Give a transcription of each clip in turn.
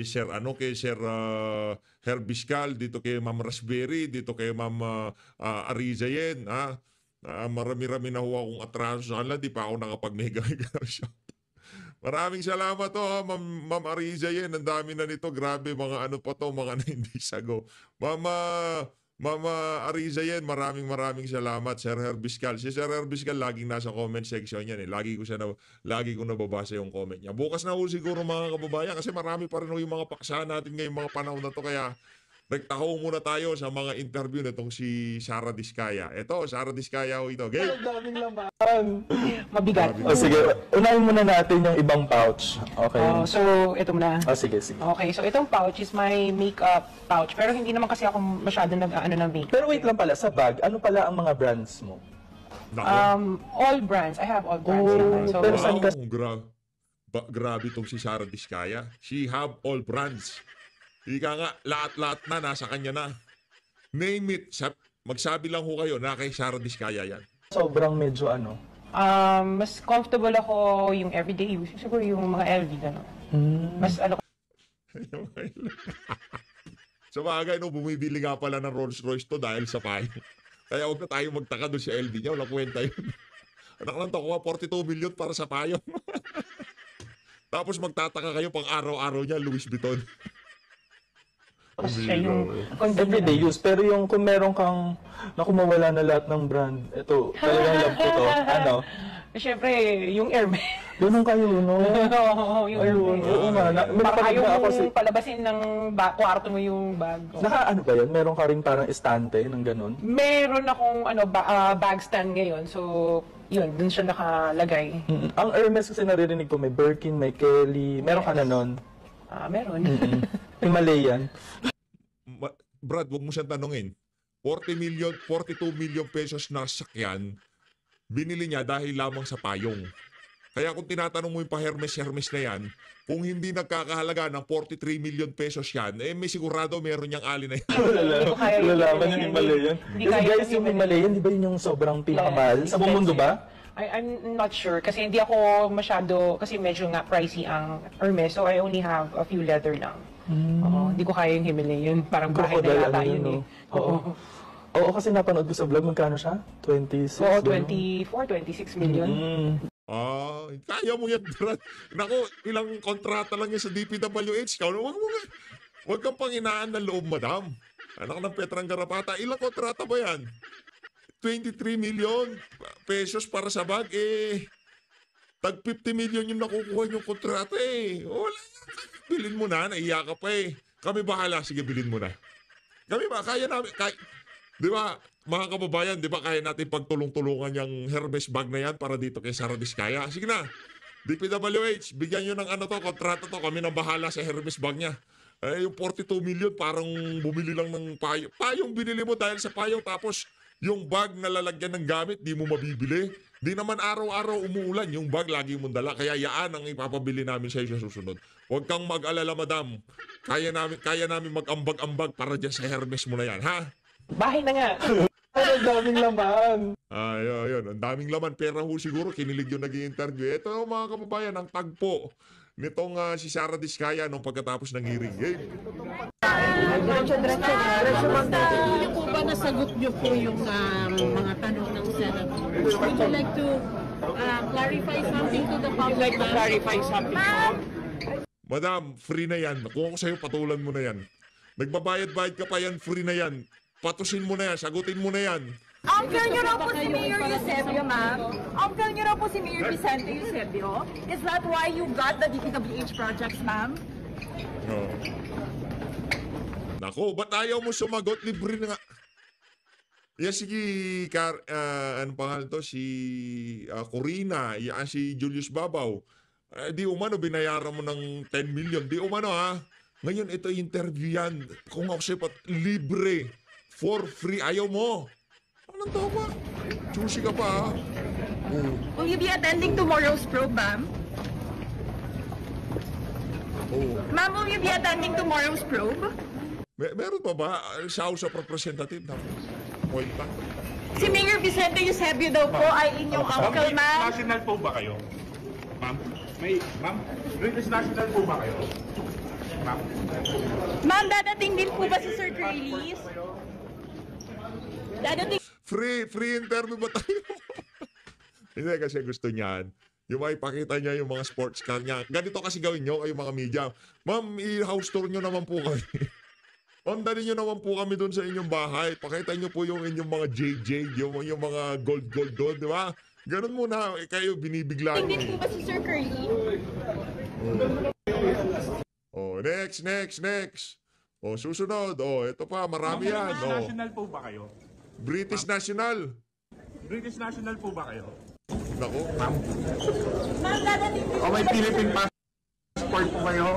Sir Herbiscal, dito kay Ma'am Raspberry, dito kay Ma'am Arizayen, marami-rami na ho akong atraso sa kanila, di pa ako nakapag-mega shout. Maraming salamat to, Ma'am Arizayen, ang dami na nito, grabe, mga ano pa to, mga na hindi sago. Mama Arizayen, maraming salamat, Sir Herbiscal. Si Sir Herbiscal laging nasa comment section yan eh. Lagi ko nababasa yung comment niya. Bukas na ho siguro mga kababayan kasi marami pa rin ho yung mga paksa natin ngayong mga panahon na to. Kaya rektaho muna tayo sa mga interview na itong si Sara Diskaya. Ito, Sara Diskaya ho ito. Okay? Ang daming laman. Mabigat. O sige, unahin muna natin yung ibang pouch. Okay. So, ito muna. Sige. Okay, so itong pouch is my makeup pouch. Pero hindi naman kasi ako masyado nag-ano ng makeup. Pero wait lang pala, sa bag, ano pala ang mga brands mo? All brands. I have all brands naman. So, pero saan ka? Grabe itong si Sara Diskaya. She have all brands. Ika nga, lahat-lahat na, nasa kanya na. Name it. Magsabi lang ho kayo na kay Sara Diskaya yan. Sobrang medyo ano? mas comfortable ako yung everyday use. Siguro yung mga LV, gano'n. Mas ano. Sa bagay, no, bumibili nga pala ng Rolls Royce to dahil sa payo. Kaya huwag na tayo magtaka doon si LV niya. Walang kwenta yun. Anak lang takuha, 42 million para sa payo. Tapos magtataka kayo pang araw-araw niya, Louis Vuitton. Siya yung everyday use. Pero yung kung meron kang nakumawala na lahat ng brand, ito, talagang love ko to. Ano? Siyempre, yung Hermes. Ganun kayo, no? Oo, yung Hermes. Oo nga. Parang ayaw mong palabasin ng kwarto mo yung bag. Ano ba yan? Meron ka rin parang estante ng ganun? Meron akong bag stand ngayon. So, yun, dun siya nakalagay. Ang Hermes kasi naririnig ko, may Birkin, may Kelly. Meron ka na nun? Meron. Himalayan. Brad, wag mo siyang tanungin. 42 million pesos na sakyan, binili niya dahil lamang sa payong. Kaya kung tinatanong mo yung pa-Hermes na yan, kung hindi nagkakahalaga ng 43 million pesos yan, may sigurado meron niyang ali na yan. Lalaman yung Himalayan. Kasi guys, yung Himalayan, di ba yun yung sobrang pinakamahal? Sa buong mundo ba? I'm not sure kasi hindi ako masyado, kasi medyo nga pricey ang Hermes, so I only have a few leather lang. Hindi ko kaya yung Himalayan. Parang bahay na yata yun eh. Oo, kasi napanood ko sa vlog, magkano siya? 26? Oo, 26 million. Kaya mo yan, Brad. Naku, ilang kontrata lang yan sa DPWH. Huwag kang panginaan ng loob, madam. Anak ng Petrang Garapata, ilang kontrata ba yan? 23 million pesos para sa bag, tag 50 million yung nakukuha yung kontrata Wala yan. Bilhin mo na, naiya ka pa Kami bahala, sige bilhin mo na. Kami ba, kaya namin, di ba, mga kababayan, di ba kaya natin pagtulong-tulungan yung Hermes bag na yan para dito kay Sara Diskaya? Sige na, DPWH, bigyan nyo ng kontrata to, kami nang bahala sa Hermes bag niya. Yung 42 million, parang bumili lang ng payong. Payong binili mo dahil sa payong, tapos yung bag na lalagyan ng gamit, di mo mabibili. Di naman araw-araw umuulan, yung bag lagi mong dala. Kaya yaan ang ipapabili namin sa iyo sa susunod. Huwag kang mag-alala, madam. Kaya namin mag-ambag-ambag para dyan sa Hermes mo na yan, ha? Bahay na nga. Ang daming laman. Yun. Ang daming laman. Pera ho siguro, kinilig yung nag-i-interview. Ito mga kababayan, ang tagpo nitong si Sara Diskaya nung pagkatapos ng hearing. Diretso po ba nasagot niyo po yung mga tanong ng Senator? Would you like to clarify something to the public? Like to clarify something? Madam, free na yan. Kung ako sa'yo, patulan mo na yan. Nagbabayad-bayad ka pa yan, free na yan. Patusin mo na yan, sagutin mo na yan. Uncle niyo raw po si Mayor Eusebio, ma'am. Uncle niyo raw po si Mayor Vicente Eusebio. Is that why you got the DPWH projects, ma'am? No. Nako, ba't ayaw mo sumagot? Libre na nga. Sige, ano pangalan to? Si Corina, si Julius Babaw. Di umano, binayaran mo ng 10 million. Di umano, ha? Ngayon, ito interview yan. Kung ako sa'yo, libre. For free. Ayaw mo. Anong tama? Choosy ka pa, ha? Will you be attending tomorrow's probe, ma'am? Ma'am, will you be attending tomorrow's probe? Meron pa ba? Sa House of Representatives. Point pa. Si Mayor Vicente Eusebio daw po ay inyong uncle, ma'am. National po ba kayo? Ma'am? Ma'am? British national po ba kayo? Ma'am, dadating din po ba si Sir Curly's? Dadating Free interview ba tayo? Hindi, kasi gusto niyan. Yung maipakita niya yung mga sports car niya. Ganito kasi gawin nyo, kayo mga media. Ma'am, i-house tour nyo naman po kami. Ma'am, dali nyo naman po kami doon sa inyong bahay. Pakita nyo po yung inyong mga JJ, yung mga gold doon, di ba? Ganun muna, kayo binibigla nyo. din po ba si Sir Curly? Oh, next. Oh, susunod. Oh, ito pa, marami yan. Oh, National po ba kayo? British National. British national po ba kayo? Nako. Ma'am, dadating din O may Philippine passport po kayo?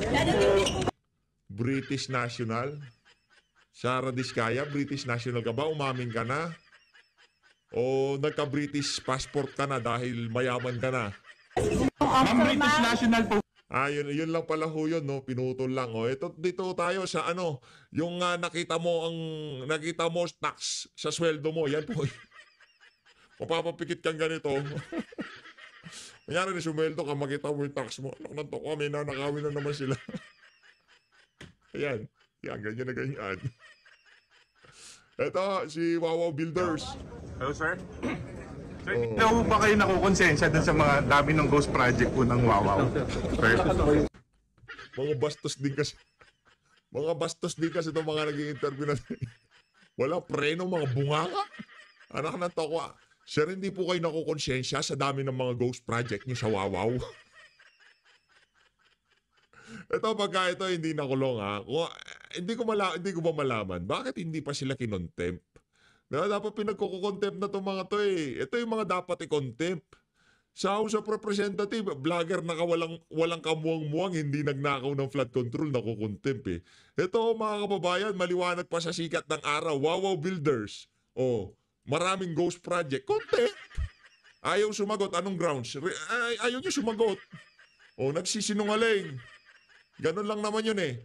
Dadating din po British National. Sara Diskaya, British National ka ba? Umamin ka na? O nagka-British passport ka na dahil mayaman ka na? Ma'am, British national po. Yun lang pala ho yun, no? Pinutol lang. Oh. Ito, dito tayo sa yung nakita mo tax sa sweldo mo. Yan po. Mapapapikit kang ganito. Kanyari na sumweldo ka, makita mo yung tax mo. Anak na to, may nanakawin na naman sila. Ayan. Yan, ganyan na ganyan. Ito, si Wawaw Builders. Hello, sir. Sir, hindi po ba kayo nakukonsensya dun sa mga dami ng ghost project po ng Wawaw? Sir? Mga bastos din kasi. Mga bastos din kasi itong mga naging interview natin. Wala preno, mga bunganga. Anak ng toko. Sir, hindi po kayo nakukonsensya sa dami ng mga ghost project niyo sa Wawaw. Ito pagka ito hindi nakulong ha. Hindi ko ba malaman bakit hindi pa sila kinontempt? Dapat pinagkukontempt na itong mga to eh. Ito yung mga dapat i-contempt. Sa House of Representative, vlogger na walang kamuang-muang, hindi nagnakaw ng flood control, nakukontempt eh. Ito mga kababayan, maliwanag pa sa sikat ng araw, Wawaw Builders. Oh, maraming ghost project. Contempt! Ayaw sumagot. Anong grounds? Ayaw niyo sumagot. Oh, nagsisinungaling. Ganun lang naman yun eh.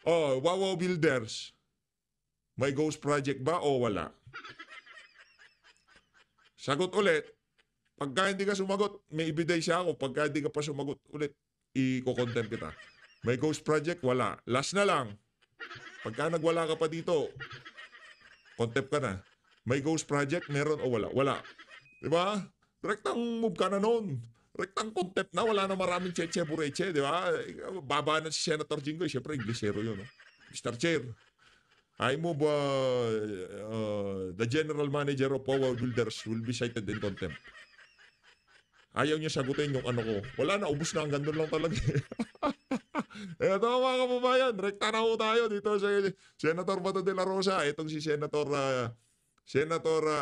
Oh, Wawaw Builders. May ghost project ba o wala? Sagot ulit. Pagka hindi ka sumagot, may ebidensya ako. Pagka hindi ka pa sumagot ulit, i-contempt kita. May ghost project? Wala. Last na lang. Pagka nagwala ka pa dito, contempt ka na. May ghost project? Meron o wala? Wala. Diba? Direktang move ka na nun. Direktang contempt na. Wala na maraming cheche-bureche. Diba? Baba na si Senator Jinggoy. Siyempre, Inglesero yun. No? Mr. Chair, I move the general manager of Wawaw Builders will be cited in contempt. Ayaw niya sagutin yung ano ko. Wala na, ubus na. Ang gandun lang talaga. Ito mga kababayan, rekta na ho tayo dito sa Senator Bato de la Rosa. Itong si Senator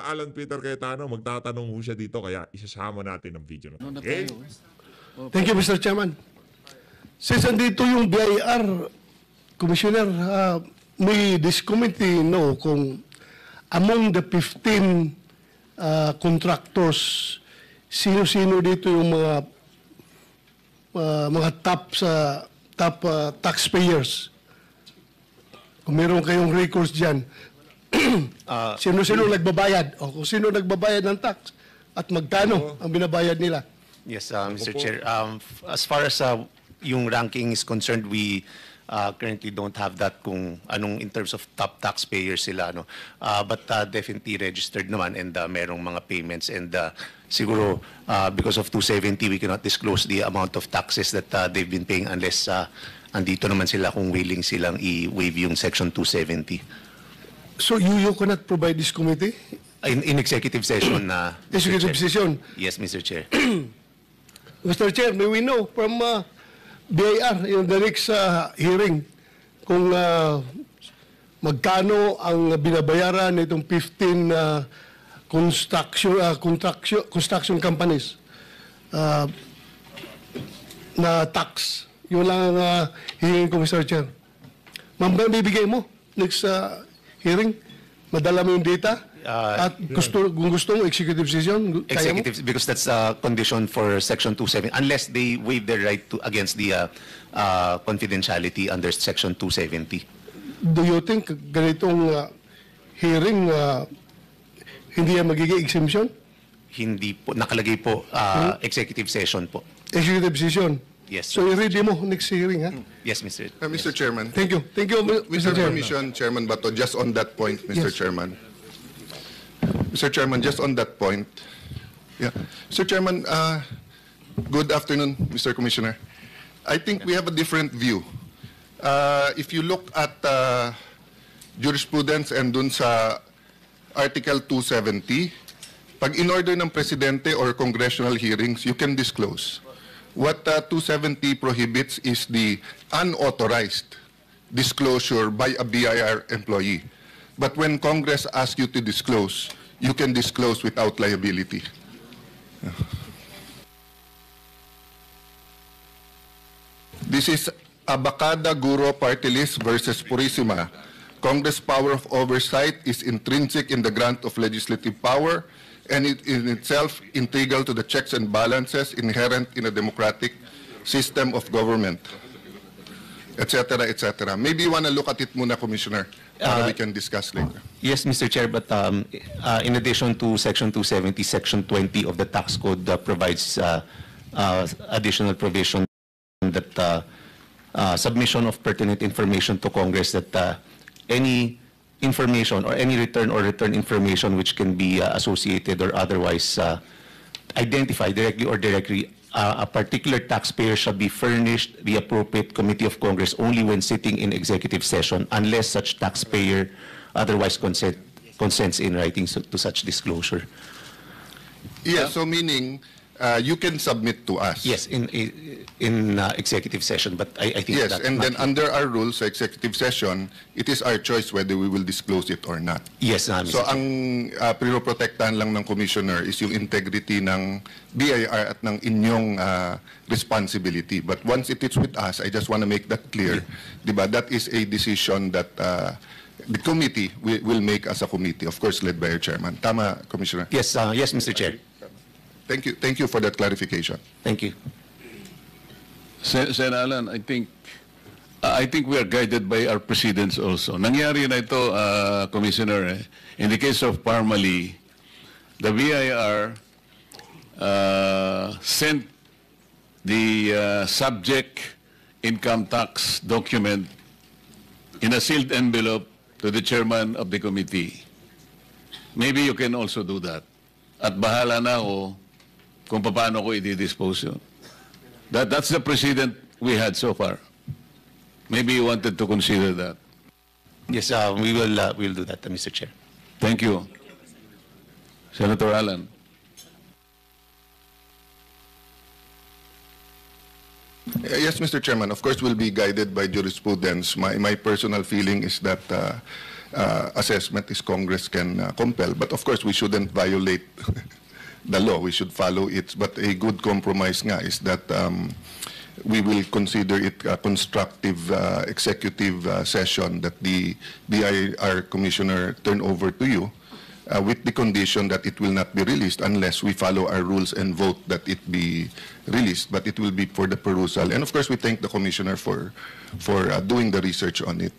Alan Peter Cayetano. Magtatanong ho siya dito, kaya isasama natin ang video na. Okay? Thank you, Mr. Chairman. Since andito yung BIR, Commissioner, may this committee know kung among the 15 contractors, sino-sino dito yung mga top taxpayers. Kung meron kayong records dyan, sino-sino nagbabayad o kung sino nagbabayad ng tax at magkano ang binabayad nila. Yes, Mr. Chair. As far as yung ranking is concerned, we currently don't have that kung anong in terms of top taxpayers sila. No? But definitely registered naman and merong mga payments and siguro because of 270, we cannot disclose the amount of taxes that they've been paying unless andito naman sila kung willing silang i-waive yung Section 270. So you cannot provide this committee? In executive session na. Executive session? Yes, Mr. Chair. Mr. Chair, may we know from BIR in the next hearing kung magkano ang binabayaran nitong 15 construction companies na tax. Yun lang ang hihingin ko, Mr. Chair. Ma'am, bibigay mo next hearing? Madala mo yung data? At kung gusto mo, executive session? Kaya mo? Executive, because that's a condition for Section 270, unless they waive their right to against the confidentiality under Section 270. Do you think ganitong hearing hindi yan magiging exemption? Hindi po, nakalagay po, executive session po. Executive session. Yes, So i-ready mo next hearing, ha? yes, Mr. Mr. Chairman. Thank you. Thank you, With Mr. the Chair. permission, Chairman Bato, just on that point, Mr. Yes. Chairman. Mr. Chairman, just on that point. Yeah. Mr. Chairman, good afternoon, Mr. Commissioner. I think we have a different view. If you look at jurisprudence and dun sa Article 270, pag in-order ng Presidente or congressional hearings, you can disclose. What 270 prohibits is the unauthorized disclosure by a BIR employee. But when Congress asks you to disclose, you can disclose without liability. This is Abacada Guro Party List versus Purisima. Congress' power of oversight is intrinsic in the grant of legislative power, and it is in itself integral to the checks and balances inherent in a democratic system of government, etc., etc. Maybe you want to look at it muna, Commissioner, para we can discuss later. Yes, Mr. Chair, but in addition to Section 270, Section 20 of the tax code provides additional provision that submission of pertinent information to Congress, that any information or any return information which can be associated or otherwise identified directly or directly a particular taxpayer shall be furnished the appropriate committee of Congress only when sitting in executive session, unless such taxpayer otherwise consents in writing to such disclosure. Yes, so meaning you can submit to us. Yes, in executive session, but I think Yes, that's and not then under our rules sa executive session, it is our choice whether we will disclose it or not. yes, So Mr. Chair. ang pinoprotektahan lang ng Commissioner is yung integrity ng BIR at ng inyong responsibility. But once it is with us, I just want to make that clear. Diba? That is a decision that the committee will make as a committee, of course led by our chairman. Tama, Commissioner? Yes, yes, Mr. Chair. Thank you for that clarification. Thank you. Sen Alan, I think we are guided by our precedents also. Nangyari na ito, Commissioner, in the case of Parmali, the BIR sent the subject income tax document in a sealed envelope to the chairman of the committee. Maybe you can also do that. At bahala na ako kung paano ko i-dispose yun. That's the precedent we had so far. Maybe you wanted to consider that. Yes, we will we'll do that, Mr. Chair. Thank you. Senator Alan. Yes, Mr. Chairman. Of course, we'll be guided by jurisprudence. My personal feeling is that assessment is Congress can compel. But of course, we shouldn't violate the law. We should follow it. But a good compromise nga is that we will consider it a constructive executive session that the BIR Commissioner turn over to you with the condition that it will not be released unless we follow our rules and vote that it be released, but it will be for the perusal. And of course, we thank the Commissioner for doing the research on it.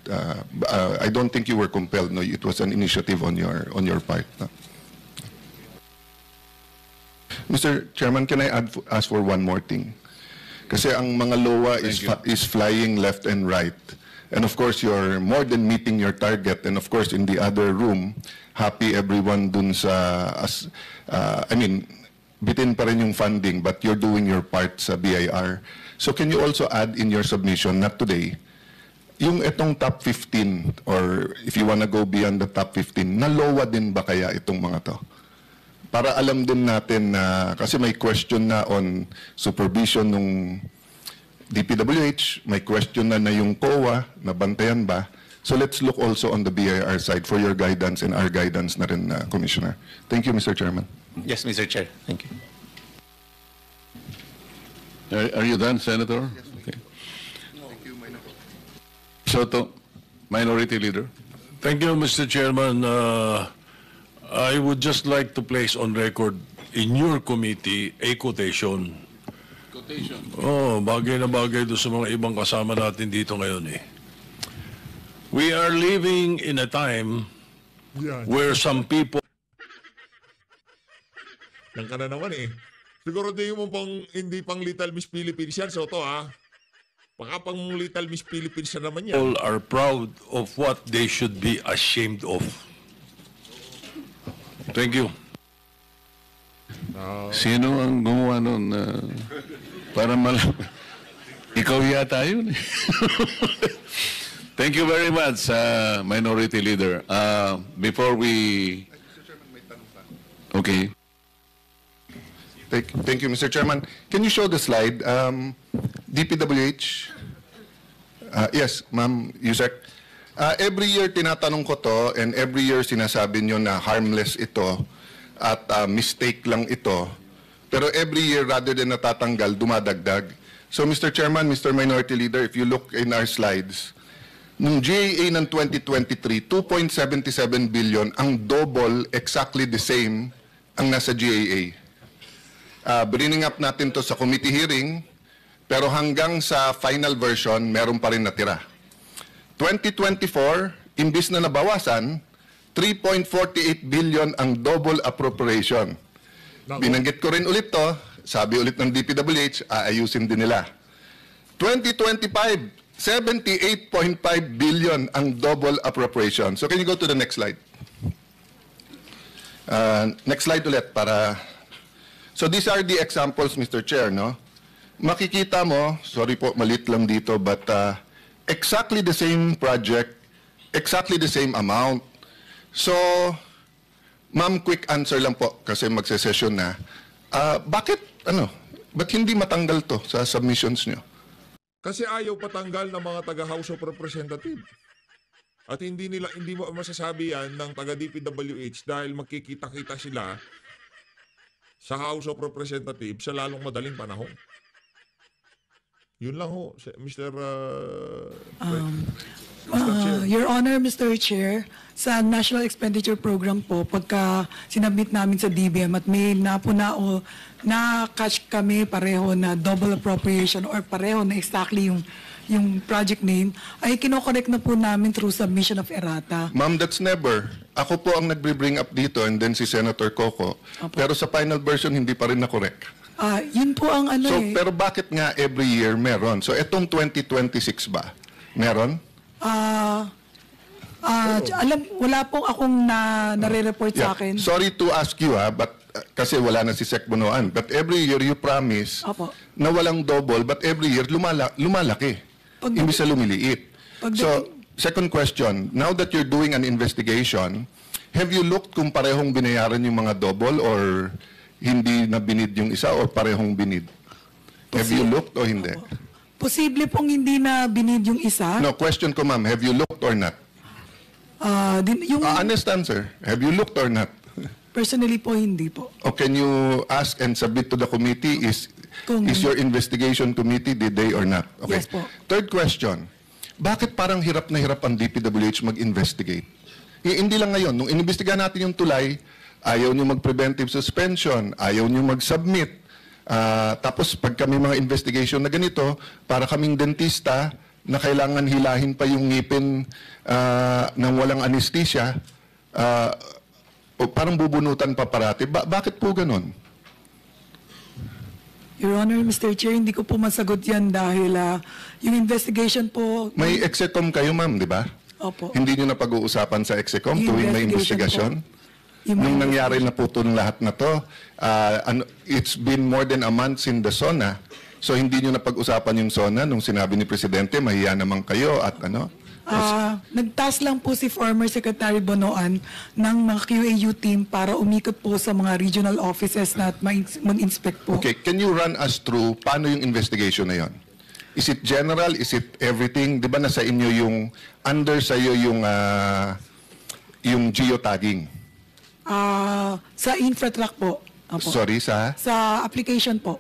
I don't think you were compelled. No, it was an initiative on your part. No? Mr. Chairman, can I ask for one more thing? Kasi ang mga LOA is flying left and right. And of course, you're more than meeting your target. And of course, in the other room, happy everyone dun sa, bitin pa rin yung funding, but you're doing your part sa BIR. So can you also add in your submission, not today, yung itong top 15, or if you wanna go beyond the top 15, na LOA din ba kaya itong mga to? Para alam din natin na, kasi may question na on supervision ng DPWH, may question na yung COA, nabantayan ba? So let's look also on the BIR side for your guidance and our guidance na rin, Commissioner. Thank you, Mr. Chairman. Yes, Mr. Chair. Thank you. Are you done, Senator? Yes, okay. Soto, Minority Leader. Thank you, Mr. Chairman. I would just like to place on record in your committee a quotation. Quotation. Oh, bagay na bagay doon sa mga ibang kasama natin dito ngayon eh. We are living in a time where some people Yan ka na naman eh. Siguro hindi pang Little Miss Philippines yan, Soto, ha? Baka pang Little Miss Philippines na naman yan. All are proud of what they should be ashamed of. Thank you. Sino ang gumawa nun? Para ikaw yata yun. Thank you very much, Minority Leader. Before we... Okay. Thank you, Mr. Chairman. Can you show the slide? DPWH? Yes, Ma'am Yusek. Every year tinatanong ko to and every year sinasabi nyo na harmless ito at mistake lang ito. Pero every year rather than natatanggal, dumadagdag. So Mr. Chairman, Mr. Minority Leader, if you look in our slides, nung GAA ng 2023, 2.77 billion, ang double, exactly the same, ang nasa GAA. Bringing up natin to sa committee hearing, pero hanggang sa final version, meron pa rin natira. 2024, imbis na nabawasan, 3.48 billion ang double appropriation. Binanggit ko rin ulit to, sabi ulit ng DPWH, aayusin din nila. 2025, 78.5 billion ang double appropriation. So can you go to the next slide? Next slide ulit para... So these are the examples, Mr. Chair, no? Makikita mo, sorry po, malit lang dito, but exactly the same project, exactly the same amount. So, ma'am, quick answer lang po, kasi magse-session na. Ba't hindi matanggal to sa submissions nyo? Kasi ayaw patanggal ng mga taga-House of Representatives. At hindi mo masasabi yan ng taga-DPWH dahil magkikita-kita sila sa House of Representatives sa lalong madaling panahon. Yun lang ho, Mr. Your Honor, Mr. Chair, sa National Expenditure Program po, pagka sinabit namin sa DBM at may na-catch kami pareho na double appropriation or pareho na exactly yung project name, ay kinokorek na po namin through submission of errata. Ma'am, that's never. Ako po ang nagbe-bring up dito and then si Senator Coco. Opo. Pero sa final version, hindi pa rin na-correct. Yun po ang Pero bakit nga every year meron? So itong 2026 ba? Meron? Wala pong akong nare-report sa akin. Sorry to ask you but kasi wala na si Sec Bunoan. But every year you promise na walang double, but every year lumalaki. Imbis na lumiliit. So, second question, now that you're doing an investigation, have you looked kung parehong binayaran yung mga double or hindi na binid yung isa or parehong binid? Have you looked o hindi? Posible pong hindi na binid yung isa. No, question ko ma'am, have you looked or not? Honest answer, have you looked or not? Personally po, hindi po. O can you ask and submit to the committee, is your investigation committee, did they or not? Okay. Yes po. Third question, bakit parang hirap na hirap ang DPWH mag-investigate? Hindi lang ngayon, nung inimbestigahan natin yung tulay, ayaw nyo mag-preventive suspension, ayaw nyo mag-submit. Tapos pag kami mga investigation na ganito, para kaming dentista na kailangan hilahin pa yung ngipin ng walang anesthesia, parang bubunutan pa parati. Bakit po ganon? Your Honor, Mr. Chair, hindi ko po masagot yan dahil yung investigation po... May execom kayo, ma'am, di ba? Opo. Hindi nyo na pag-uusapan sa execom tuwing may investigasyon? Nung nangyari na po itong lahat na to, it's been more than a month in the SONA. So hindi nyo na pag-usapan yung SONA nung sinabi ni Presidente, mahiya naman kayo at ano? Nagtask lang po si former Secretary Bonoan ng mga QAU team para umikot po sa mga regional offices na mag-inspect po. Okay, can you run us through paano yung investigation na yon? Is it general? Is it everything? Di ba nasa inyo yung, under sa'yo yung geotagging? Sa infratrack po. Opo. Sorry, sa? Sa application po.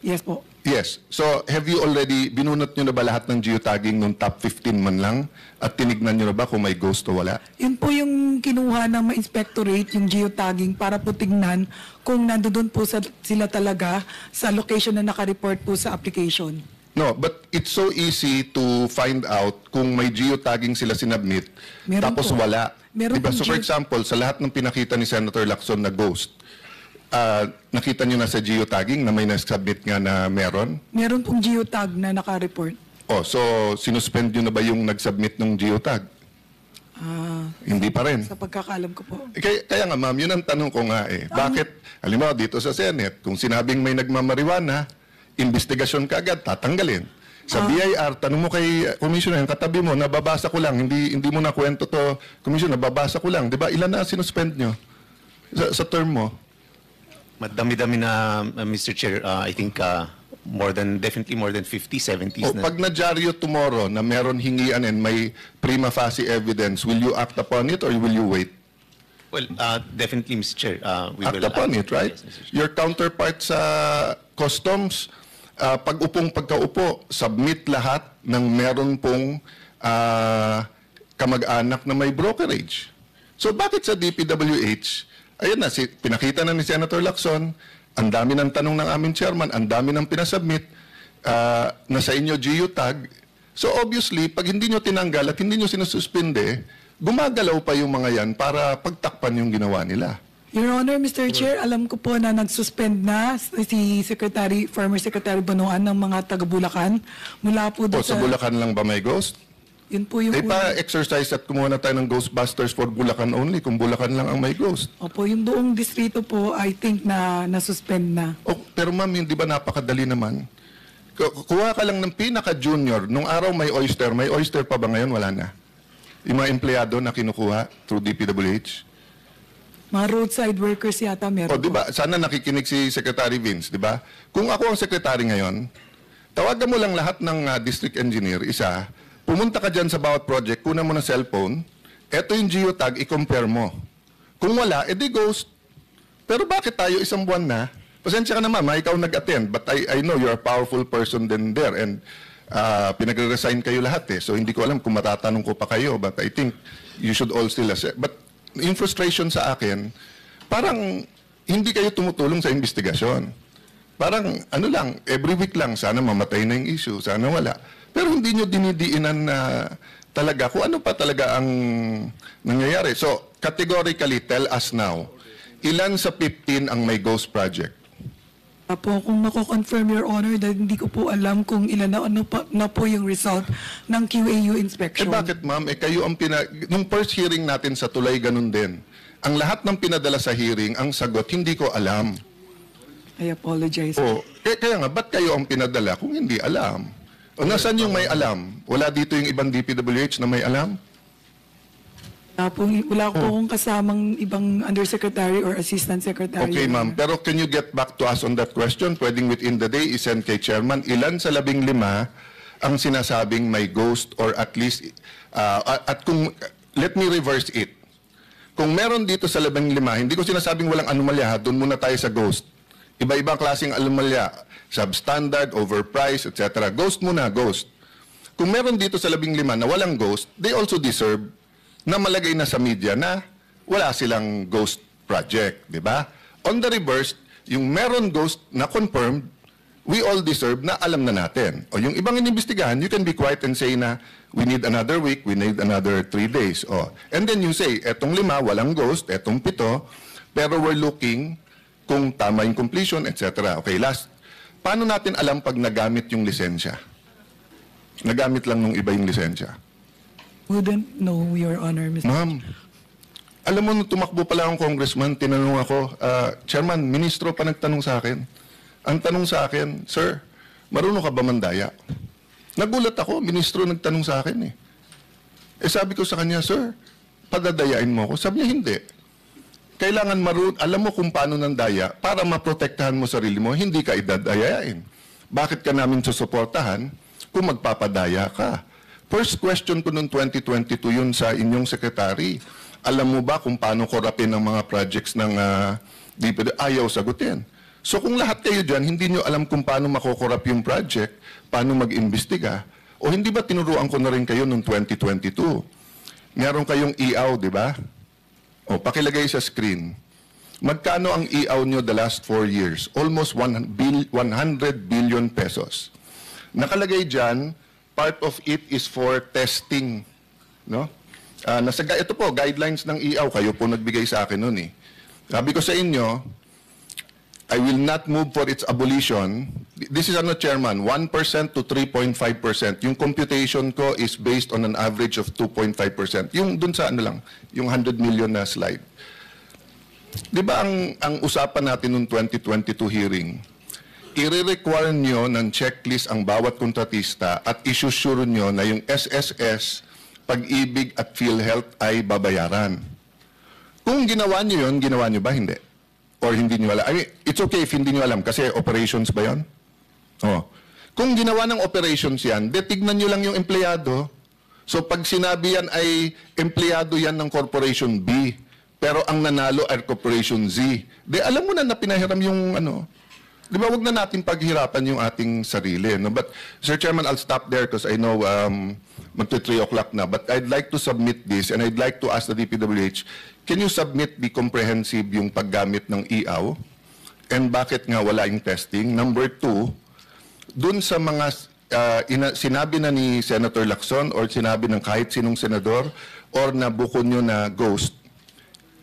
Yes po. Yes. So, have you already, binunot nyo na ba lahat ng geotagging nung top 15 man lang? At tinignan nyo na ba kung may ghost o wala? Yun po yung kinuha ng ma-inspectorate, yung geotagging, para po tignan kung nandoon po sila talaga sa location na nakareport po sa application. No, but it's so easy to find out kung may geotagging sila sinabmit, tapos wala. Meron diba? pong So for example, sa lahat ng pinakita ni Senator Lacson na ghost, nakita nyo na sa geotagging na may nasubmit nga na meron? Meron pong geotag na naka-report. Oh, so sinuspend nyo na ba yung nag-submit ng geotag? Hindi pa rin. Sa pagkakalam ko po. Kaya nga ma'am, yun ang tanong ko nga eh. Bakit, halimbawa dito sa Senate, kung sinabing may nagmamariwana, investigasyon ka agad, tatanggalin. Sa BIR, tanong mo kay Commissioner, yung katabi mo, nababasa ko lang, hindi mo na kwento to, Commissioner, nababasa ko lang. Di ba? Ilan na sinuspend nyo sa term mo? Madami-dami na, Mr. Chair. I think definitely more than 50, 70s na. Pag na-dyaryo tomorrow na meron hingian and may prima facie evidence, will you act upon it or will you wait? Well, definitely, Mr. Chair. We Act will upon it, right? Yes, Mr. Chair. Your counterpart sa customs, pagkaupo, submit lahat ng meron pong kamag-anak na may brokerage. So bakit sa DPWH, ayun na, pinakita na ni Senator Lacson, ang dami ng tanong ng aming chairman, ang dami ng pinasubmit, na sa inyo geotag. So obviously, pag hindi nyo tinanggal at hindi nyo sinususpinde, gumagalaw pa yung mga yan para pagtakpan yung ginawa nila. Your Honor, Mr. Chair, alam ko po na nag-suspend na si former Secretary Bonoan ng mga taga-Bulacan mula po doon Sa Bulacan lang ba may ghost? Yun po yung pa-exercise at kumuha na tayo ng Ghostbusters for Bulacan only kung Bulacan lang ang may ghost. Opo, yung doong distrito po, I think na nasuspend na. Pero ma'am, hindi ba napakadali naman? Kuha ka lang ng pinaka-junior. Nung araw may oyster pa ba ngayon? Wala na. Yung mga empleyado na kinukuha through DPWH. Mga roadside workers yata meron. Di ba? Sana nakikinig si Secretary Vince, di ba? Kung ako ang secretary ngayon, tawagan mo lang lahat ng district engineer, isa, pumunta ka dyan sa bawat project, kuna mo ng cellphone, eto yung geotag, i-compare mo. Kung wala, edi ghost. Pero bakit tayo isang buwan na? Pasensya ka na ma'am, ikaw nag-attend, but I know you're a powerful person din there, and pinagre-resign kayo lahat eh. So hindi ko alam kung matatanong ko pa kayo, but I think you should all still assess. But in frustration sa akin, parang hindi kayo tumutulong sa investigasyon. Parang ano lang, every week lang, sana mamatay na yung issue, sana wala. Pero hindi nyo dinidiinan na talaga kung ano pa talaga ang nangyayari. So, categorically, tell us now, ilan sa 15 ang may ghost project? Apo, kung mako-confirm, Your Honor, dahil hindi ko po alam kung ilan na po yung result ng QAU inspection. Bakit ma'am? Kayo ang nung first hearing natin sa Tulay, ganun din. Ang lahat ng pinadala sa hearing, ang sagot, hindi ko alam. I apologize. Kaya nga, ba't kayo ang pinadala kung hindi alam? O nasaan yung may alam? Wala dito yung ibang DPWH na may alam? Wala po akong kasamang ibang undersecretary or assistant secretary. Okay, ma'am. Pero can you get back to us on that question? Pwedeng within the day, isend kay Chairman, ilan sa 15 ang sinasabing may ghost or at least, let me reverse it. Kung meron dito sa 15, hindi ko sinasabing walang anomalya, doon muna tayo sa ghost. Iba-ibang klaseng anomalya, substandard, overpriced, etc. Ghost muna, ghost. Kung meron dito sa 15 na walang ghost, they also deserve na malagay na sa media na wala silang ghost project, di ba? On the reverse, yung meron ghost na confirmed, we all deserve na alam na natin. O yung ibang inimbestigahan, you can be quiet and say na we need another week, we need another 3 days. And then you say, etong 5, walang ghost, etong 7, pero we're looking kung tama yung completion, etc. Okay, last. Paano natin alam pag nagamit yung lisensya? Nagamit lang nung iba yung lisensya. Wouldn't know, Your Honor, Mr. Ma'am, alam mo, nung tumakbo pala akong congressman, tinanong ako, Chairman, ministro pa nagtanong sa akin. Ang tanong sa akin, Sir, marunong ka ba mandaya? Nagulat ako, ministro nagtanong sa akin eh. Sabi ko sa kanya, Sir, padadayain mo ako. Sabi niya, hindi. Kailangan alam mo kung paano nandaya para maprotektahan mo sarili mo, hindi ka idadayain. Bakit ka namin susuportahan kung magpapadaya ka? First question ko noong 2022 yun sa inyong secretary. Alam mo ba kung paano korapin ang mga projects ng DPWH? Ayaw sagutin. So kung lahat kayo dyan, hindi nyo alam kung paano makokorap yung project, paano mag-imbestiga, o hindi ba tinuruan ko na rin kayo noong 2022? Meron kayong EAW, di ba? O, pakilagay sa screen. Magkano ang EAW nyo the last 4 years? Almost 100 billion pesos. Nakalagay dyan, part of it is for testing. No? Ito po, guidelines ng EAW. Kayo po nagbigay sa akin noon eh. Sabi ko sa inyo, I will not move for its abolition. This is Chairman, 1% to 3.5%. Yung computation ko is based on an average of 2.5%. Yung dun sa lang, yung 100 million na slide. Di ba ang usapan natin noong 2022 hearing, i-require nyo ng checklist ang bawat kontratista at isusure nyo na yung SSS, Pag-ibig at PhilHealth ay babayaran. Kung ginawa nyo yun, ginawa nyo ba? Hindi. Or hindi nyo alam. I mean, it's okay if hindi nyo alam kasi operations ba yun? Oh. Kung ginawa ng operations yan, tignan nyo lang yung empleyado. So pag sinabi yan ay empleyado yan ng Corporation B, pero ang nanalo ay Corporation Z, alam mo na pinahiram yung Di ba, wag na natin paghirapan yung ating sarili. No? But, Sir Chairman, I'll stop there because I know magto 3 o'clock na. But I'd like to submit this and I'd like to ask the DPWH, can you submit the comprehensive yung paggamit ng EAW? And bakit nga wala yung testing? Number 2, dun sa mga sinabi na ni Senator Lacson or sinabi ng kahit sinong senador or nabuko nyo na ghost,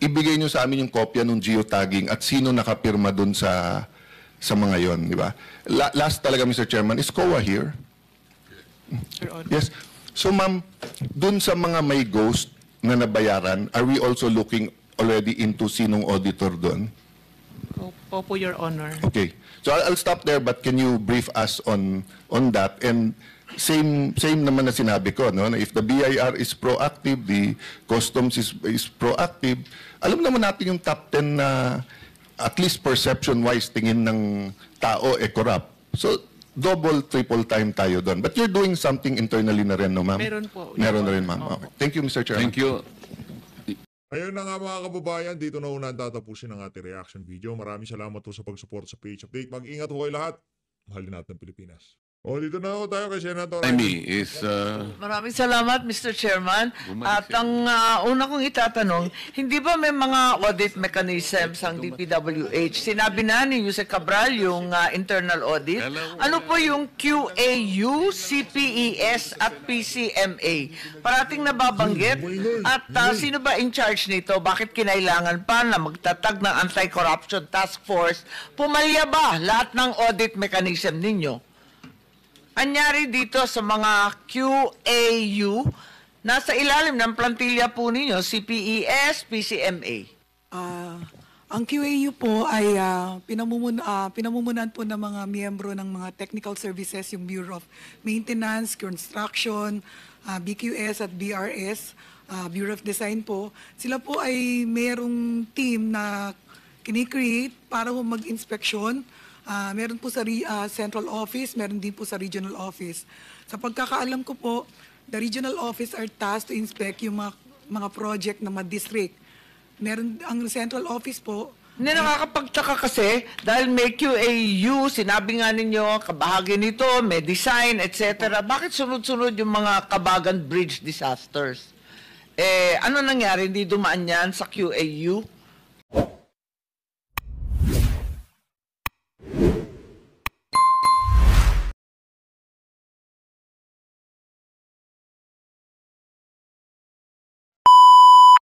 ibigay nyo sa amin yung kopya ng geotagging at sino nakapirma dun sa mga yon, di ba? Last talaga, Mr. Chairman, is COA here? Yes. So, ma'am, dun sa mga may ghost na nabayaran, are we also looking already into sinong auditor dun? Opo, Your Honor. Okay. So, I'll stop there, but can you brief us on that? And same naman na sinabi ko, no? If the BIR is proactive, the customs is proactive, alam naman natin yung top 10 na at least perception-wise, tingin ng tao corrupt. So, double, triple time tayo doon. But you're doing something internally na rin, no, ma'am? Meron po. Meron na rin, ma'am. Okay. Thank you, Mr. Chairman. Thank you. Ayun na nga mga kababayan, dito na una tatapusin ang ating reaction video. Maraming salamat po sa pag-support sa PH Update. Mag-ingat po kayo lahat. Mahalin natin ang Pilipinas. Dito na ako tayo kay Senator. Maraming salamat, Mr. Chairman. At ang una kong itatanong, hindi ba may mga audit mechanisms ang DPWH? Sinabi na ni Jose Cabral yung internal audit. Ano po yung QAU, CPES at PCMA? Parating nababanggit. At sino ba in charge nito? Bakit kinailangan pa na magtatag ng Anti-Corruption Task Force? Pumalya ba lahat ng audit mechanism ninyo? Anyari dito sa mga QAU, nasa ilalim ng plantilla po ninyo, CPES, PCMA. Ang QAU po ay pinamumunan po ng mga miyembro ng mga technical services, yung Bureau of Maintenance, Construction, BQS at BRS, Bureau of Design po. Sila po ay mayroong team na kinikreate para mag-inspeksyon. Meron po sa central office, meron din po sa regional office. Sa pagkakaalam ko po, the regional office are tasked to inspect yung mga project na district. Meron ang central office po. Hindi, nakakapagtaka kasi dahil may QAU, sinabi nga ninyo, kabahagi nito, may design, etc. Bakit sunod-sunod yung mga Kabagan Bridge disasters? Ano nangyari? Hindi dumaan yan sa QAU?